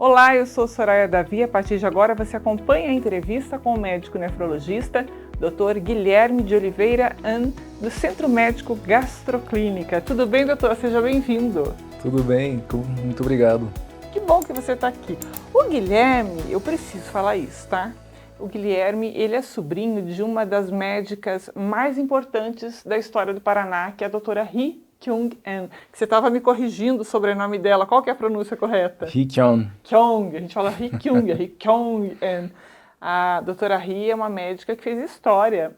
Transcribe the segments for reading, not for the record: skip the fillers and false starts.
Olá, eu sou Soraya Davi. A partir de agora você acompanha a entrevista com o médico nefrologista Dr. Guilherme de Oliveira An, do Centro Médico Gastroclínica. Tudo bem, doutor? Seja bem-vindo. Tudo bem, muito obrigado. Que bom que você está aqui. O Guilherme, eu preciso falar isso, tá? O Guilherme, ele é sobrinho de uma das médicas mais importantes da história do Paraná, que é a doutora Ri Kyung-an, que você estava me corrigindo sobre o sobrenome dela. Qual que é a pronúncia correta? Ri Kyung. Kyung, a gente fala Ri Kyung, Ri Kyung-an. A doutora Ri é uma médica que fez história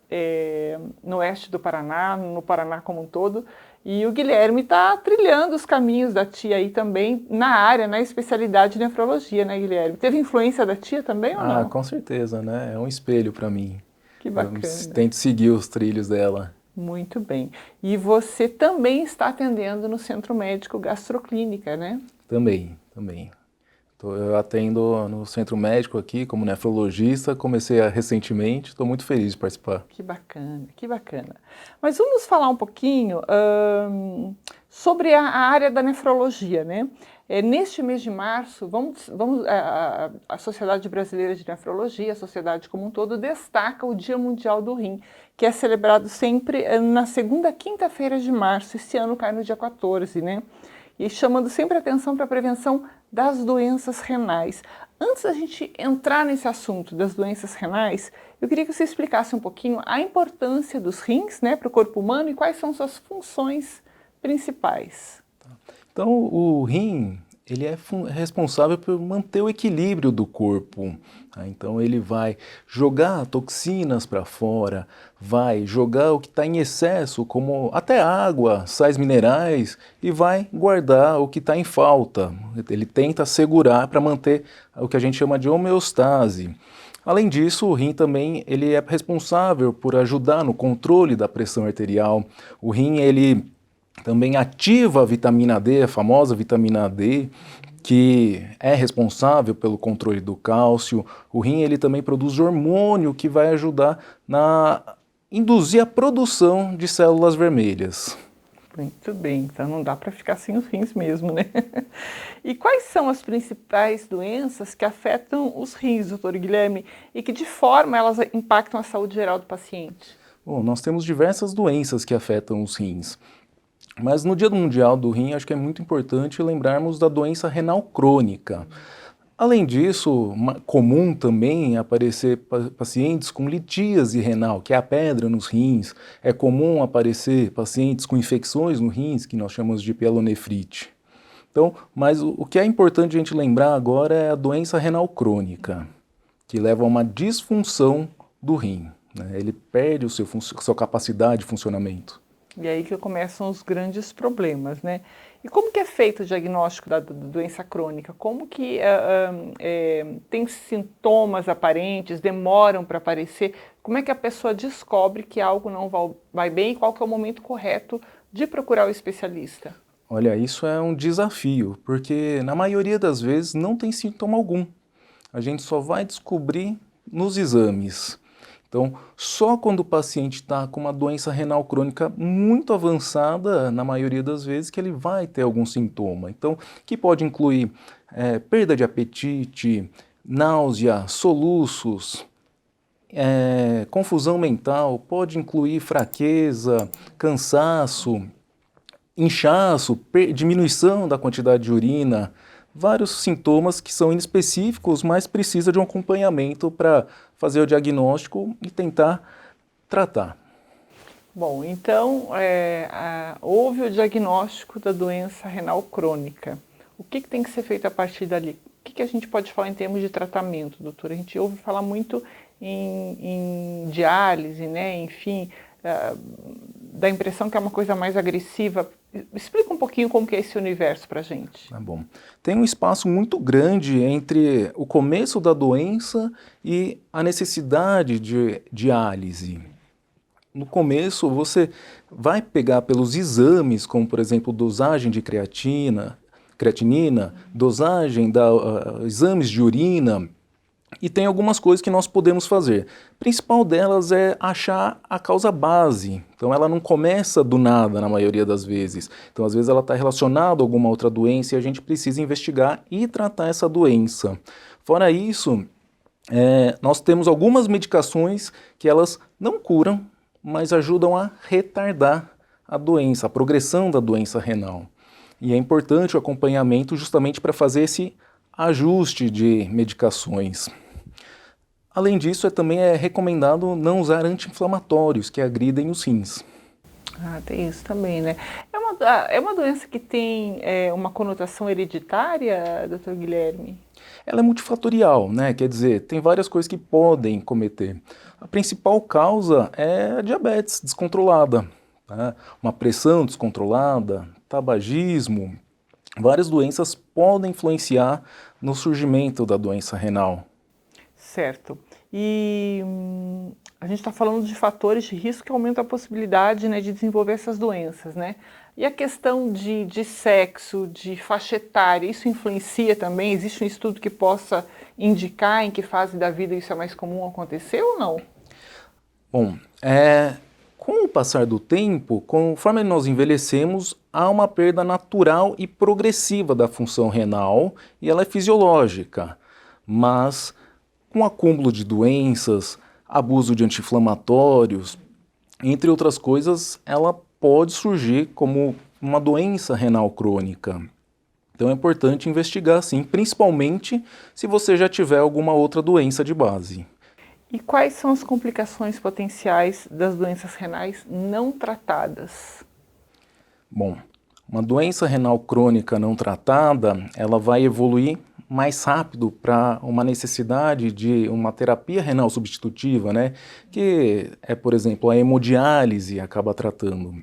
no oeste do Paraná, no Paraná como um todo, e o Guilherme está trilhando os caminhos da tia aí também na área, na especialidade de nefrologia, né, Guilherme? Teve influência da tia também ou não? Com certeza, né? É um espelho para mim. Que bacana. Eu tento seguir os trilhos dela. Muito bem. E você também está atendendo no Centro Médico Gastroclínica, né? Também. Eu atendo no centro médico aqui como nefrologista, comecei recentemente, estou muito feliz de participar. Que bacana, que bacana. Mas vamos falar um pouquinho sobre a área da nefrologia, né? Neste mês de março, a Sociedade Brasileira de Nefrologia, a sociedade como um todo, destaca o Dia Mundial do Rim, que é celebrado sempre na segunda quinta-feira de março. Esse ano cai no dia 14, né? E chamando sempre atenção para a prevenção das doenças renais. Antes da gente entrar nesse assunto das doenças renais, eu queria que você explicasse um pouquinho a importância dos rins, né, para o corpo humano e quais são suas funções principais. Então, o rim, ele é responsável por manter o equilíbrio do corpo. Então, ele vai jogar toxinas para fora, vai jogar o que está em excesso, como até água, sais minerais, e vai guardar o que está em falta. Ele tenta segurar para manter o que a gente chama de homeostase. Além disso, o rim também ele é responsável por ajudar no controle da pressão arterial. O rim, ele também ativa a vitamina D, a famosa vitamina D, que é responsável pelo controle do cálcio. O rim ele também produz hormônio que vai ajudar na induzir a produção de células vermelhas. Muito bem, então não dá para ficar sem os rins mesmo, né? E quais são as principais doenças que afetam os rins, doutor Guilherme, e que de forma elas impactam a saúde geral do paciente? Bom, nós temos diversas doenças que afetam os rins. Mas no Dia Mundial do Rim, acho que é muito importante lembrarmos da doença renal crônica. Além disso, comum também aparecer pacientes com litíase renal, que é a pedra nos rins. É comum aparecer pacientes com infecções no rins, que nós chamamos de pielonefrite. Então, mas o que é importante a gente lembrar agora é a doença renal crônica, que leva a uma disfunção do rim, né? Ele perde sua capacidade de funcionamento. E aí que começam os grandes problemas, né? E como que é feito o diagnóstico da doença crônica? Como que tem sintomas aparentes, demoram para aparecer? Como é que a pessoa descobre que algo não vai bem e qual que é o momento correto de procurar o especialista? Olha, isso é um desafio, porque na maioria das vezes não tem sintoma algum. A gente só vai descobrir nos exames. Então, só quando o paciente está com uma doença renal crônica muito avançada, na maioria das vezes, que ele vai ter algum sintoma. Então, que pode incluir perda de apetite, náusea, soluços, confusão mental, pode incluir fraqueza, cansaço, inchaço, diminuição da quantidade de urina, vários sintomas que são inespecíficos, mas precisa de um acompanhamento para fazer o diagnóstico e tentar tratar. Bom, então houve o diagnóstico da doença renal crônica. O que tem que ser feito a partir dali? O que a gente pode falar em termos de tratamento, doutora? A gente ouve falar muito em diálise, né? Enfim, dá a impressão que é uma coisa mais agressiva. Explica um pouquinho como que é esse universo para a gente. Tá bom. Tem um espaço muito grande entre o começo da doença e a necessidade de diálise. No começo, você vai pegar pelos exames, como por exemplo, dosagem de creatinina, dosagem exames de urina, E tem algumas coisas que nós podemos fazer. A principal delas é achar a causa base. Então ela não começa do nada na maioria das vezes. Então às vezes ela está relacionada a alguma outra doença e a gente precisa investigar e tratar essa doença. Fora isso, nós temos algumas medicações que elas não curam, mas ajudam a retardar a doença, a progressão da doença renal. E é importante o acompanhamento justamente para fazer esse ajuste de medicações. Além disso, também é recomendado não usar anti-inflamatórios que agridem os rins. Ah, tem isso também, né? É uma doença que tem uma conotação hereditária, doutor Guilherme? Ela é multifatorial, né? Quer dizer, tem várias coisas que podem cometer. A principal causa é a diabetes descontrolada, tá? Uma pressão descontrolada, tabagismo. Várias doenças podem influenciar no surgimento da doença renal. Certo. E a gente está falando de fatores de risco que aumentam a possibilidade, né, de desenvolver essas doenças, né? E a questão de sexo, de faixa etária, isso influencia também? Existe um estudo que possa indicar em que fase da vida isso é mais comum acontecer ou não? Bom, com o passar do tempo, conforme nós envelhecemos, há uma perda natural e progressiva da função renal e ela é fisiológica, mas com o acúmulo de doenças, abuso de anti-inflamatórios, entre outras coisas, ela pode surgir como uma doença renal crônica. Então é importante investigar sim, principalmente se você já tiver alguma outra doença de base. E quais são as complicações potenciais das doenças renais não tratadas? Bom, uma doença renal crônica não tratada, ela vai evoluir mais rápido para uma necessidade de uma terapia renal substitutiva, né? Que é, por exemplo, a hemodiálise acaba tratando.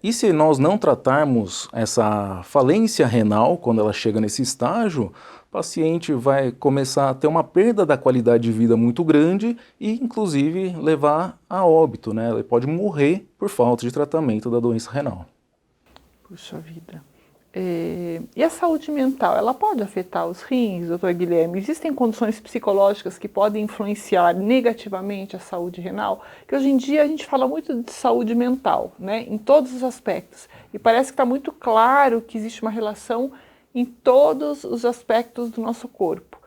E se nós não tratarmos essa falência renal, quando ela chega nesse estágio, o paciente vai começar a ter uma perda da qualidade de vida muito grande e, inclusive, levar a óbito, né? Ele pode morrer por falta de tratamento da doença renal. Puxa vida. E a saúde mental, ela pode afetar os rins, doutor Guilherme? Existem condições psicológicas que podem influenciar negativamente a saúde renal? Que hoje em dia a gente fala muito de saúde mental, né, em todos os aspectos. E parece que está muito claro que existe uma relação em todos os aspectos do nosso corpo.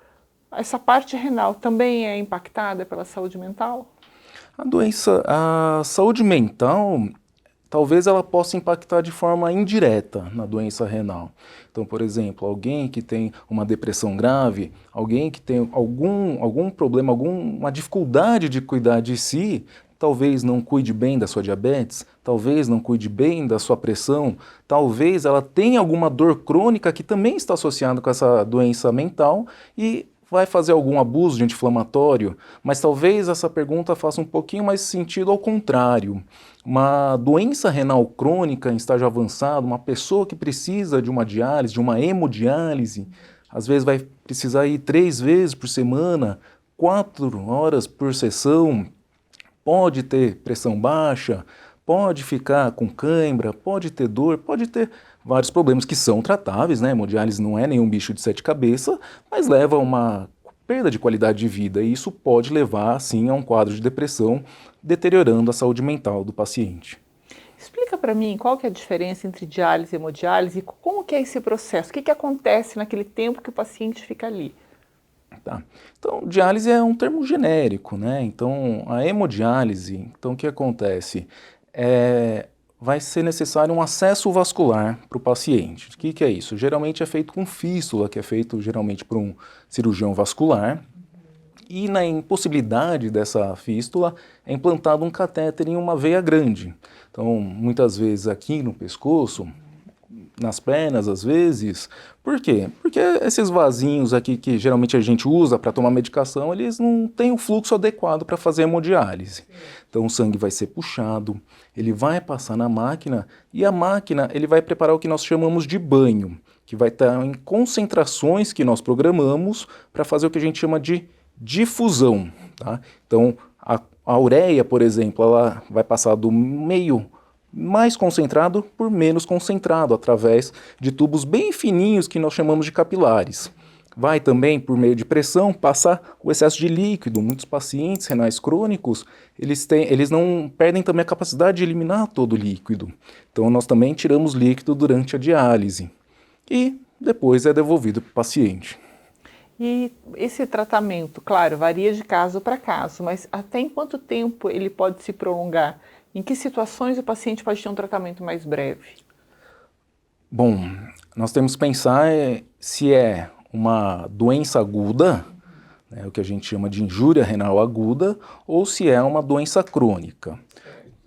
Essa parte renal também é impactada pela saúde mental? A saúde mental, talvez ela possa impactar de forma indireta na doença renal. Então, por exemplo, alguém que tem uma depressão grave, alguém que tem algum problema, alguma dificuldade de cuidar de si, talvez não cuide bem da sua diabetes, talvez não cuide bem da sua pressão, talvez ela tenha alguma dor crônica que também está associada com essa doença mental e vai fazer algum abuso de anti-inflamatório, mas talvez essa pergunta faça um pouquinho mais sentido ao contrário. Uma doença renal crônica em estágio avançado, uma pessoa que precisa de uma diálise, de uma hemodiálise, às vezes vai precisar ir 3 vezes por semana, 4 horas por sessão, pode ter pressão baixa, pode ficar com cãibra, pode ter dor, pode ter vários problemas que são tratáveis, né? Hemodiálise não é nenhum bicho de 7 cabeças, mas leva a uma perda de qualidade de vida e isso pode levar, sim, a um quadro de depressão, deteriorando a saúde mental do paciente. Explica para mim qual que é a diferença entre diálise e hemodiálise, como que é esse processo, o que acontece naquele tempo que o paciente fica ali? Tá. Então, diálise é um termo genérico, né? Então, a hemodiálise, então o que acontece? Vai ser necessário um acesso vascular para o paciente. O que é isso? Geralmente é feito com fístula, que é feito geralmente por um cirurgião vascular, e na impossibilidade dessa fístula é implantado um catéter em uma veia grande. Então, muitas vezes aqui no pescoço, nas pernas às vezes. Por quê? Porque esses vasinhos aqui que geralmente a gente usa para tomar medicação, eles não têm o fluxo adequado para fazer hemodiálise. Então o sangue vai ser puxado, ele vai passar na máquina e a máquina ele vai preparar o que nós chamamos de banho, que vai estar em concentrações que nós programamos para fazer o que a gente chama de difusão. Tá? Então a ureia, por exemplo, ela vai passar do meio mais concentrado por menos concentrado, através de tubos bem fininhos que nós chamamos de capilares. vai também, por meio de pressão, passar o excesso de líquido. Muitos pacientes renais crônicos, eles não perdem também a capacidade de eliminar todo o líquido. Então nós também tiramos líquido durante a diálise. E depois é devolvido para o paciente. E esse tratamento, claro, varia de caso para caso, mas até em quanto tempo ele pode se prolongar? Em que situações o paciente pode ter um tratamento mais breve? Bom, nós temos que pensar se é uma doença aguda, né, o que a gente chama de injúria renal aguda, ou se é uma doença crônica.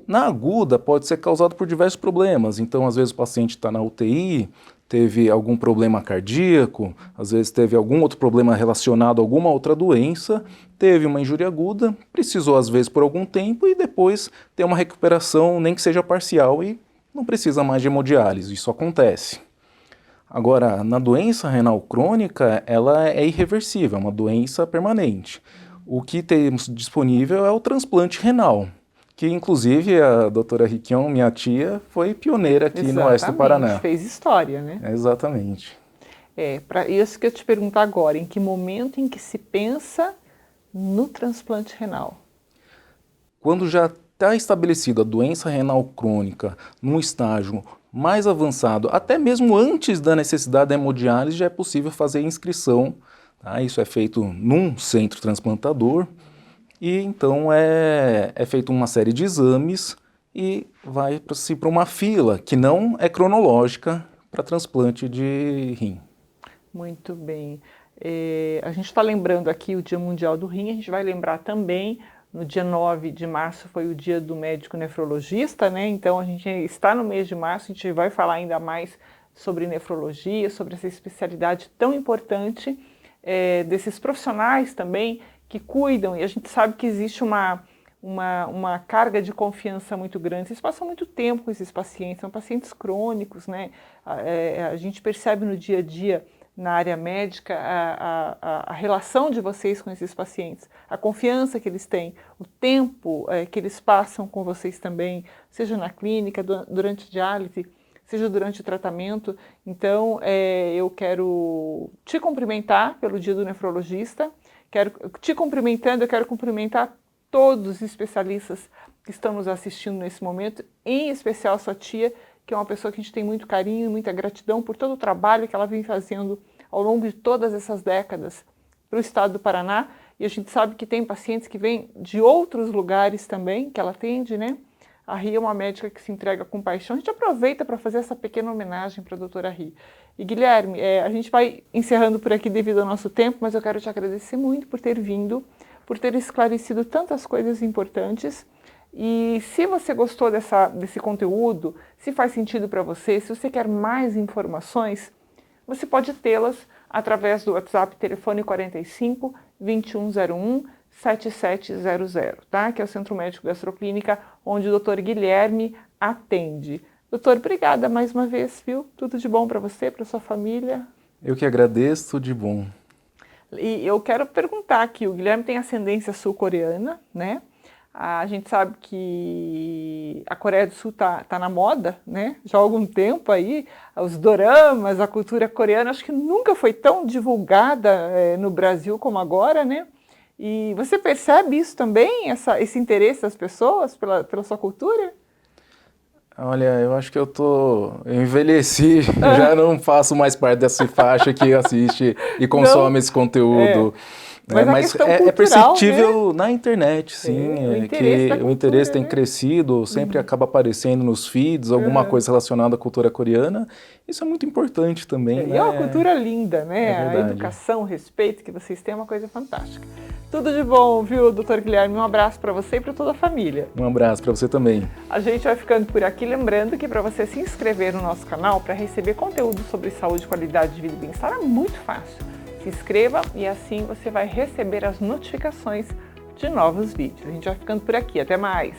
Na aguda pode ser causado por diversos problemas, então às vezes o paciente está na UTI, teve algum problema cardíaco, às vezes teve algum outro problema relacionado a alguma outra doença, teve uma injúria aguda, precisou às vezes por algum tempo e depois ter uma recuperação, nem que seja parcial, e não precisa mais de hemodiálise, isso acontece. Agora, na doença renal crônica, ela é irreversível, é uma doença permanente. O que temos disponível é o transplante renal, que inclusive a doutora Riquion, minha tia, foi pioneira aqui no oeste do Paraná. Fez história, né? Exatamente. Para isso que eu te pergunto agora, em que momento em que se pensa no transplante renal? Quando já está estabelecida a doença renal crônica num estágio mais avançado, até mesmo antes da necessidade da hemodiálise, já é possível fazer a inscrição. Tá? Isso é feito num centro transplantador. E então é feita uma série de exames e vai-se para uma fila que não é cronológica para transplante de rim. Muito bem. A gente está lembrando aqui o Dia Mundial do Rim, a gente vai lembrar também, no dia 9 de março foi o dia do médico nefrologista, né? Então a gente está no mês de março, a gente vai falar ainda mais sobre nefrologia, sobre essa especialidade tão importante, desses profissionais também, que cuidam, e a gente sabe que existe uma carga de confiança muito grande. Vocês passam muito tempo com esses pacientes, são pacientes crônicos, né? A gente percebe no dia a dia, na área médica, a relação de vocês com esses pacientes, a confiança que eles têm, o tempo que eles passam com vocês também, seja na clínica, durante a diálise, seja durante o tratamento. Então, eu quero te cumprimentar pelo Dia do Nefrologista. Te cumprimentando, eu quero cumprimentar todos os especialistas que estão nos assistindo nesse momento, em especial sua tia, que é uma pessoa que a gente tem muito carinho e muita gratidão por todo o trabalho que ela vem fazendo ao longo de todas essas décadas para o estado do Paraná. E a gente sabe que tem pacientes que vêm de outros lugares também, que ela atende, né? A Ri é uma médica que se entrega com paixão. A gente aproveita para fazer essa pequena homenagem para a doutora Ri. E Guilherme, a gente vai encerrando por aqui devido ao nosso tempo, mas eu quero te agradecer muito por ter vindo, por ter esclarecido tantas coisas importantes. E se você gostou desse conteúdo, se faz sentido para você, se você quer mais informações, você pode tê-las através do WhatsApp telefone 45 2101 7700, tá? Que é o Centro Médico Gastroclínica, onde o Dr. Guilherme atende. Doutor, obrigada mais uma vez, viu? Tudo de bom para você, para sua família. Eu que agradeço, tudo de bom. E eu quero perguntar aqui, o Guilherme tem ascendência sul-coreana, né? A gente sabe que a Coreia do Sul tá na moda, né? Já há algum tempo aí, os doramas, a cultura coreana, acho que nunca foi tão divulgada no Brasil como agora, né? E você percebe isso também, esse interesse das pessoas pela sua cultura? Olha, eu acho que eu envelheci, já não faço mais parte dessa faixa que assiste e consome esse conteúdo. Mas é perceptível, né? Na internet, sim, o interesse tem crescido, sempre acaba aparecendo nos feeds, alguma coisa relacionada à cultura coreana. Isso é muito importante também. E é uma cultura linda, né? A educação, o respeito que vocês têm é uma coisa fantástica. Tudo de bom, viu, doutor Guilherme? Um abraço para você e para toda a família. Um abraço para você também. A gente vai ficando por aqui, lembrando que para você se inscrever no nosso canal para receber conteúdo sobre saúde, qualidade de vida e bem-estar é muito fácil. Se inscreva e assim você vai receber as notificações de novos vídeos. A gente vai ficando por aqui. Até mais!